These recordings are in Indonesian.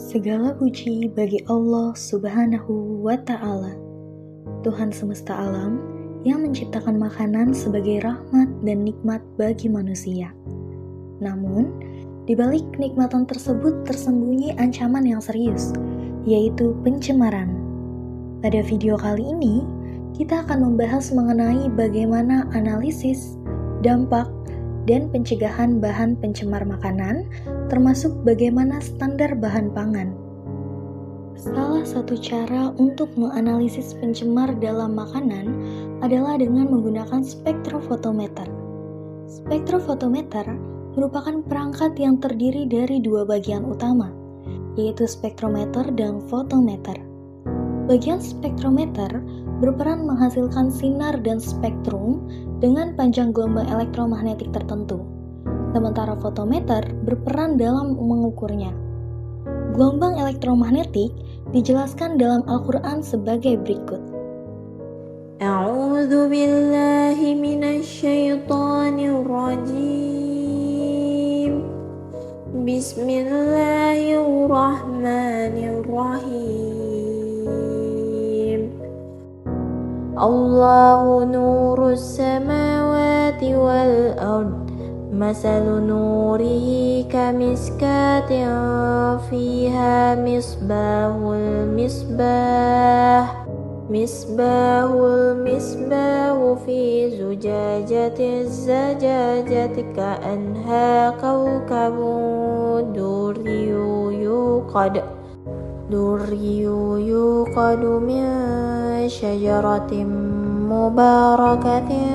Segala puji bagi Allah Subhanahu wa Ta'ala, Tuhan semesta alam yang menciptakan makanan sebagai rahmat dan nikmat bagi manusia. Namun, di balik kenikmatan tersebut tersembunyi ancaman yang serius, yaitu pencemaran. Pada video kali ini, kita akan membahas mengenai bagaimana analisis, dampak, dan pencegahan bahan pencemar makanan, termasuk bagaimana standar bahan pangan. Salah satu cara untuk menganalisis pencemar dalam makanan adalah dengan menggunakan spektrofotometer. Spektrofotometer merupakan perangkat yang terdiri dari dua bagian utama, yaitu spektrometer dan fotometer. Bagian spektrometer berperan menghasilkan sinar dan spektrum dengan panjang gelombang elektromagnetik tertentu, sementara fotometer berperan dalam mengukurnya. Gelombang elektromagnetik dijelaskan dalam Al-Quran sebagai berikut. A'udzu billahi minasyaitonir rajim. Bismillahirrahmanirrahim. Allahu nurus samawati wal ard. Masalu nurihi kamiskatin fiha misbahul misbahu fi zujajati ka'anha kawkabun durriyu yuqadu min syajaratin mubarakatin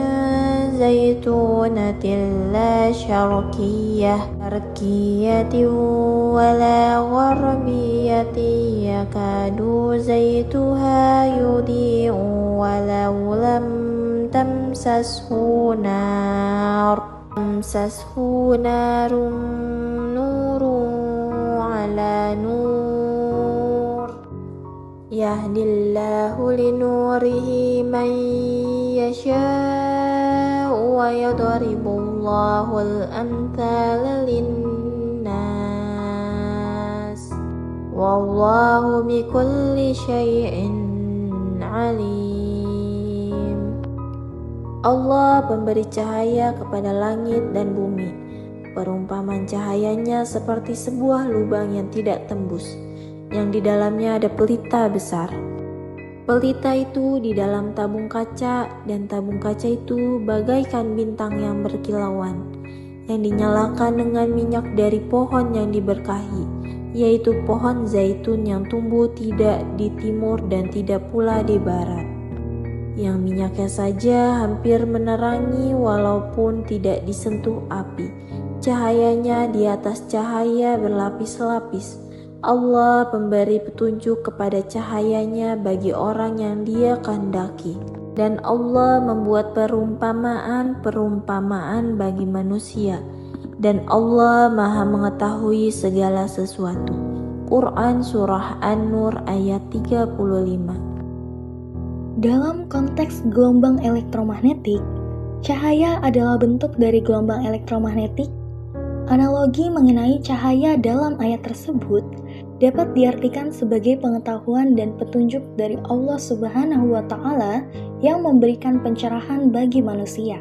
zaitunatin la syarqiyatin wala gharbiyatin yakadu zaituha yudhi'u walau lam tamsashu narun nurun ala nur yahdillahu linurihi man yasha'u wa yadribullahu al-amthala linnas wallahu bikulli syai'in alim. Allah pemberi cahaya kepada langit dan bumi. Perumpamaan cahayanya seperti sebuah lubang yang tidak tembus, yang di dalamnya ada pelita besar. Pelita itu di dalam tabung kaca, dan tabung kaca itu bagaikan bintang yang berkilauan, yang dinyalakan dengan minyak dari pohon yang diberkahi, yaitu pohon zaitun yang tumbuh tidak di timur dan tidak pula di barat, yang minyaknya saja hampir menerangi walaupun tidak disentuh api. Cahayanya di atas cahaya berlapis-lapis. Allah pemberi petunjuk kepada cahayanya bagi orang yang Dia kehendaki. Dan Allah membuat perumpamaan bagi manusia. Dan Allah Maha mengetahui segala sesuatu. Quran Surah An-Nur ayat 35. Dalam konteks gelombang elektromagnetik, cahaya adalah bentuk dari gelombang elektromagnetik. Analogi mengenai cahaya dalam ayat tersebut dapat diartikan sebagai pengetahuan dan petunjuk dari Allah Subhanahu wa Ta'ala yang memberikan pencerahan bagi manusia.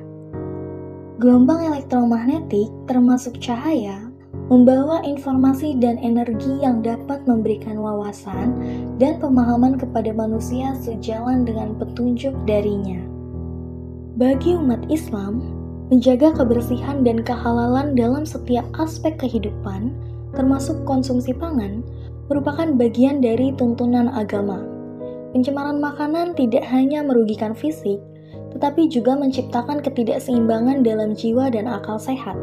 Gelombang elektromagnetik termasuk cahaya membawa informasi dan energi yang dapat memberikan wawasan dan pemahaman kepada manusia sejalan dengan petunjuk darinya. Bagi umat Islam, menjaga kebersihan dan kehalalan dalam setiap aspek kehidupan, termasuk konsumsi pangan, merupakan bagian dari tuntunan agama. Pencemaran makanan tidak hanya merugikan fisik, tetapi juga menciptakan ketidakseimbangan dalam jiwa dan akal sehat.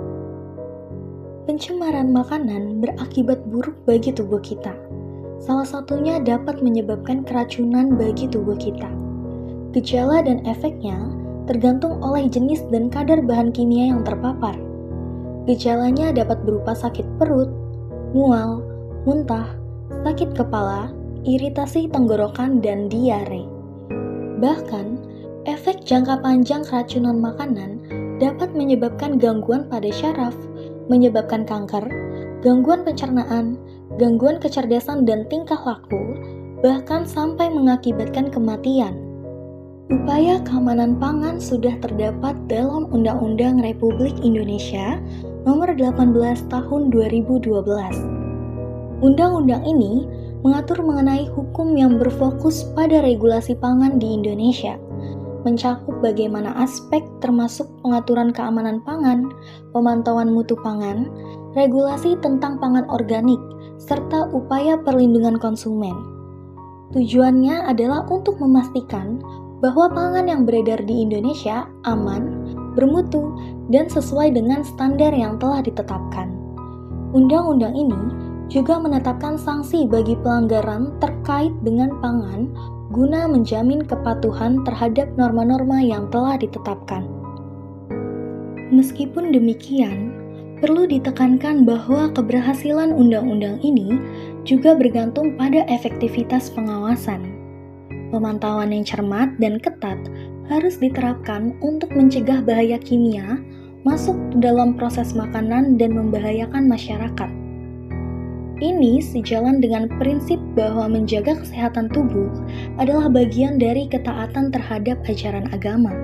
Pencemaran makanan berakibat buruk bagi tubuh kita. Salah satunya dapat menyebabkan keracunan bagi tubuh kita. Gejala dan efeknya tergantung oleh jenis dan kadar bahan kimia yang terpapar. Gejalanya dapat berupa sakit perut, mual, muntah, sakit kepala, iritasi tenggorokan, dan diare. Bahkan, efek jangka panjang keracunan makanan dapat menyebabkan gangguan pada syaraf, menyebabkan kanker, gangguan pencernaan, gangguan kecerdasan dan tingkah laku, bahkan sampai mengakibatkan kematian. Upaya keamanan pangan sudah terdapat dalam Undang-Undang Republik Indonesia Nomor 18 Tahun 2012. Undang-undang ini mengatur mengenai hukum yang berfokus pada regulasi pangan di Indonesia, mencakup bagaimana aspek termasuk pengaturan keamanan pangan, pemantauan mutu pangan, regulasi tentang pangan organik, serta upaya perlindungan konsumen. Tujuannya adalah untuk memastikan bahwa pangan yang beredar di Indonesia aman, bermutu, dan sesuai dengan standar yang telah ditetapkan. Undang-undang ini juga menetapkan sanksi bagi pelanggaran terkait dengan pangan guna menjamin kepatuhan terhadap norma-norma yang telah ditetapkan. Meskipun demikian, perlu ditekankan bahwa keberhasilan undang-undang ini juga bergantung pada efektivitas pengawasan. Pemantauan yang cermat dan ketat harus diterapkan untuk mencegah bahaya kimia masuk dalam proses makanan dan membahayakan masyarakat. Ini sejalan dengan prinsip bahwa menjaga kesehatan tubuh adalah bagian dari ketaatan terhadap ajaran agama.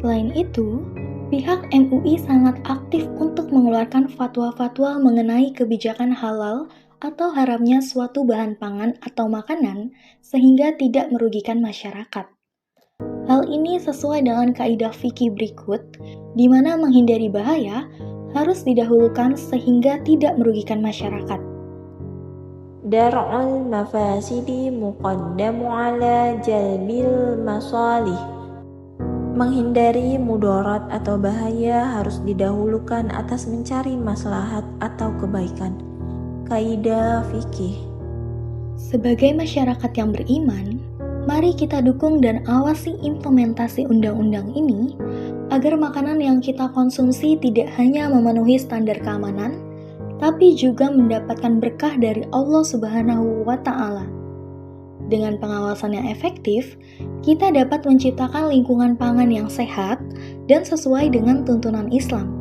Selain itu, pihak MUI sangat aktif untuk mengeluarkan fatwa-fatwa mengenai kebijakan halal atau haramnya suatu bahan pangan atau makanan sehingga tidak merugikan masyarakat. Hal ini sesuai dengan kaidah fikih berikut, di mana menghindari bahaya harus didahulukan sehingga tidak merugikan masyarakat. Dar'ul mafasidi muqaddamu ala jalbil masalih. Menghindari mudarat atau bahaya harus didahulukan atas mencari maslahat atau kebaikan. Kaidah fikih. Sebagai masyarakat yang beriman, mari kita dukung dan awasi implementasi undang-undang ini agar makanan yang kita konsumsi tidak hanya memenuhi standar keamanan, tapi juga mendapatkan berkah dari Allah Subhanahu wa Ta'ala. Dengan pengawasan yang efektif, kita dapat menciptakan lingkungan pangan yang sehat dan sesuai dengan tuntunan Islam,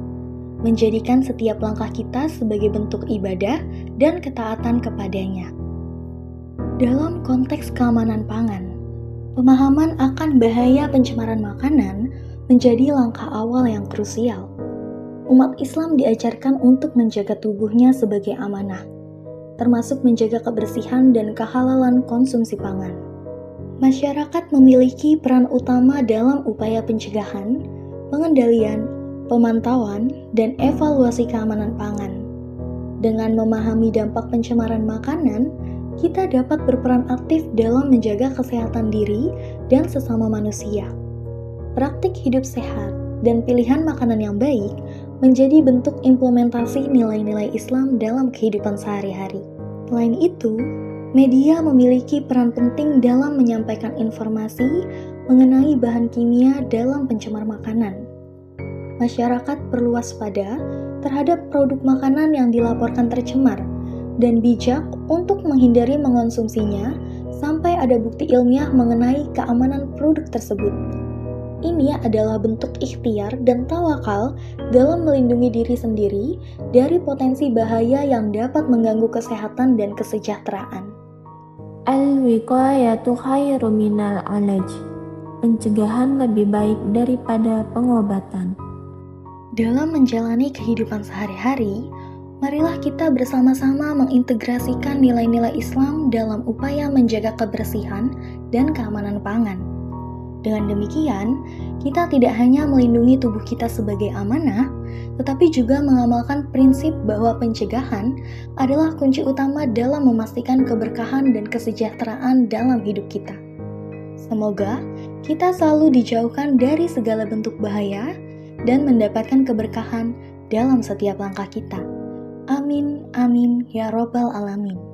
menjadikan setiap langkah kita sebagai bentuk ibadah dan ketaatan kepadanya. Dalam konteks keamanan pangan, pemahaman akan bahaya pencemaran makanan menjadi langkah awal yang krusial. Umat Islam diajarkan untuk menjaga tubuhnya sebagai amanah, termasuk menjaga kebersihan dan kehalalan konsumsi pangan. Masyarakat memiliki peran utama dalam upaya pencegahan, pengendalian, pemantauan, dan evaluasi keamanan pangan. Dengan memahami dampak pencemaran makanan, kita dapat berperan aktif dalam menjaga kesehatan diri dan sesama manusia. Praktik hidup sehat dan pilihan makanan yang baik menjadi bentuk implementasi nilai-nilai Islam dalam kehidupan sehari-hari. Selain itu, media memiliki peran penting dalam menyampaikan informasi mengenai bahan kimia dalam pencemar makanan. Masyarakat perlu waspada terhadap produk makanan yang dilaporkan tercemar dan bijak untuk menghindari mengonsumsinya sampai ada bukti ilmiah mengenai keamanan produk tersebut. Ini adalah bentuk ikhtiar dan tawakal dalam melindungi diri sendiri dari potensi bahaya yang dapat mengganggu kesehatan dan kesejahteraan. Al-wiqayatu khairu minal alaj. Pencegahan lebih baik daripada pengobatan. Dalam menjalani kehidupan sehari-hari, marilah kita bersama-sama mengintegrasikan nilai-nilai Islam dalam upaya menjaga kebersihan dan keamanan pangan. Dengan demikian, kita tidak hanya melindungi tubuh kita sebagai amanah, tetapi juga mengamalkan prinsip bahwa pencegahan adalah kunci utama dalam memastikan keberkahan dan kesejahteraan dalam hidup kita. Semoga kita selalu dijauhkan dari segala bentuk bahaya dan mendapatkan keberkahan dalam setiap langkah kita. Amin, amin, ya Rabbal Alamin.